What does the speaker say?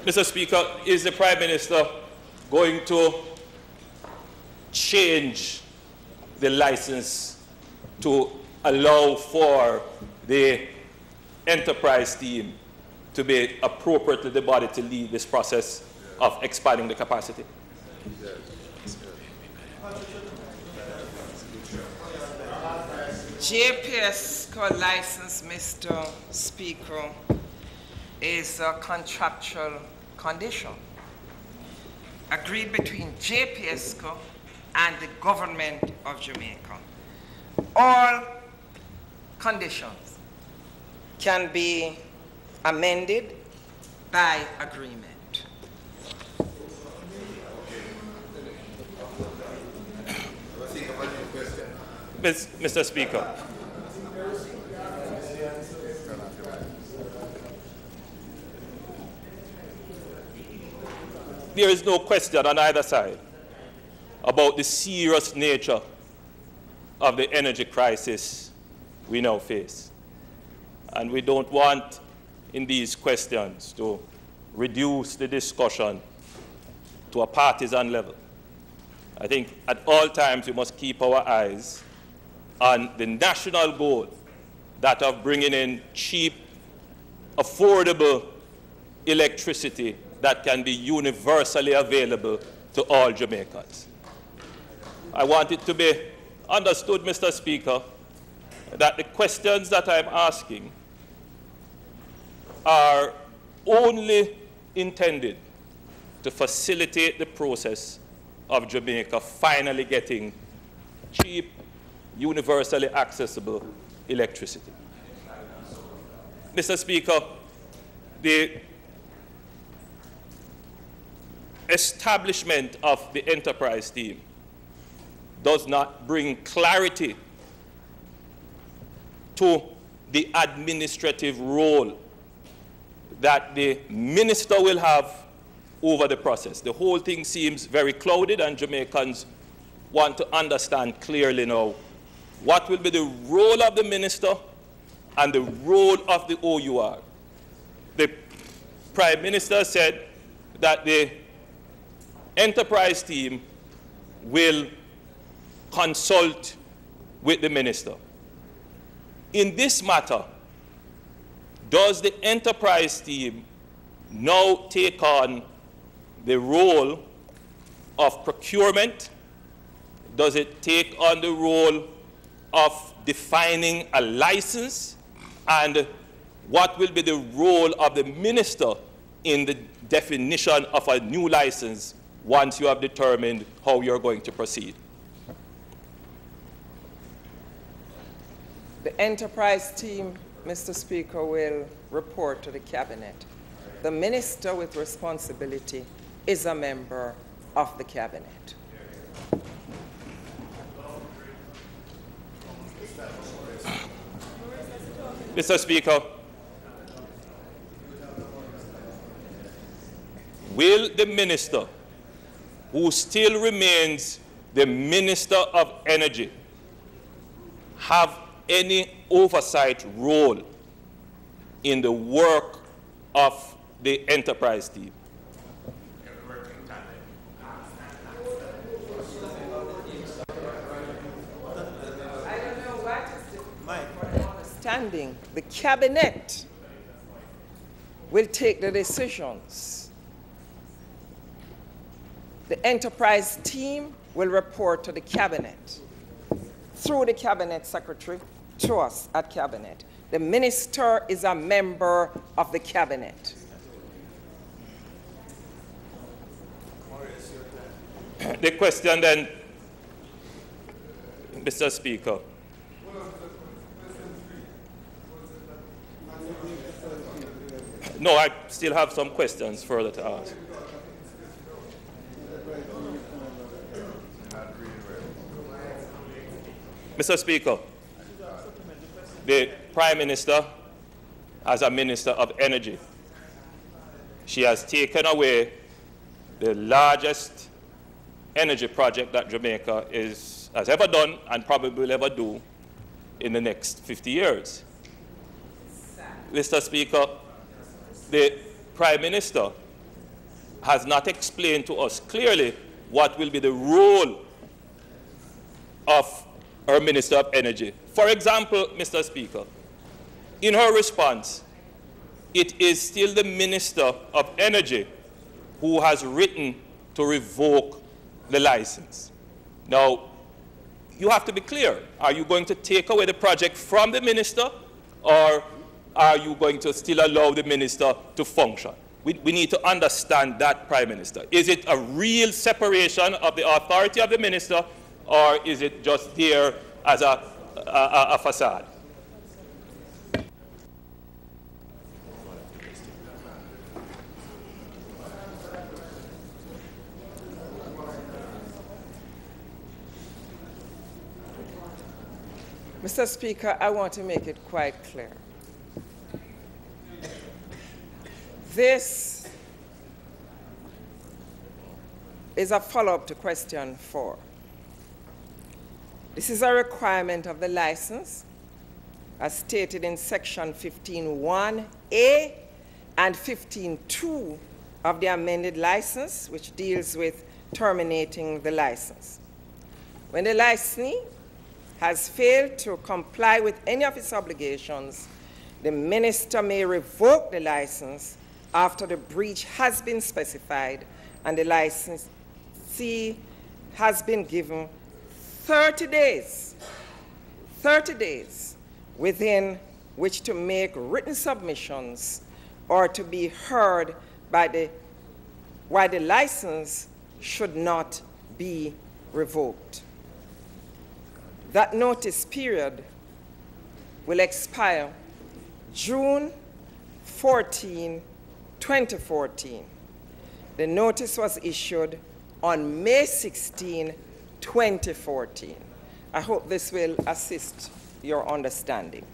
Mr. Speaker, is the Prime Minister going to change the license to allow for the enterprise team to be appropriately the body to lead this process of expanding the capacity? JPS license, Mr. Speaker, is a contractual condition agreed between JPSCO and the government of Jamaica. All conditions can be amended by agreement. Mr. Speaker. There is no question on either side about the serious nature of the energy crisis we now face. And we don't want in these questions to reduce the discussion to a partisan level. I think at all times we must keep our eyes on the national goal, that of bringing in cheap, affordable electricity that can be universally available to all Jamaicans. I want it to be understood, Mr. Speaker, that the questions that I'm asking are only intended to facilitate the process of Jamaica finally getting cheap, universally accessible electricity. Mr. Speaker, the establishment of the enterprise team does not bring clarity to the administrative role that the minister will have over the process. The whole thing seems very clouded, and Jamaicans want to understand clearly now what will be the role of the minister and the role of the OUR. The Prime Minister said that the enterprise team will consult with the minister. In this matter, does the enterprise team now take on the role of procurement? Does it take on the role of defining a license? And what will be the role of the minister in the definition of a new license once you have determined how you're going to proceed? The enterprise team, Mr. Speaker, will report to the Cabinet. The minister with responsibility is a member of the Cabinet. Mr. Speaker, will the minister, who still remains the Minister of Energy, have any oversight role in the work of the enterprise team? I don't know what is the understanding. The Cabinet will take the decisions. The enterprise team will report to the Cabinet through the Cabinet Secretary to us at Cabinet. The minister is a member of the Cabinet. The question then, Mr. Speaker. No, I still have some questions further to ask. Mr. Speaker, the Prime Minister, as a Minister of Energy, she has taken away the largest energy project that Jamaica has ever done and probably will ever do in the next 50 years. Mr. Speaker, the Prime Minister has not explained to us clearly what will be the role of our Minister of Energy. For example, Mr. Speaker, in her response, it is still the Minister of Energy who has written to revoke the license. Now, you have to be clear. Are you going to take away the project from the minister, or are you going to still allow the minister to function? We need to understand that, Prime Minister. Is it a real separation of the authority of the minister, or is it just there as a facade? Mr. Speaker, I want to make it quite clear. This is a follow-up to question 4. This is a requirement of the license, as stated in section 15.1a and 15.2 of the amended license, which deals with terminating the license. When the licensee has failed to comply with any of its obligations, the minister may revoke the license after the breach has been specified and the licensee has been given 30 days within which to make written submissions or to be heard by why the license should not be revoked. That notice period will expire June 14, 2014. The notice was issued on May 16, 2014. I hope this will assist your understanding.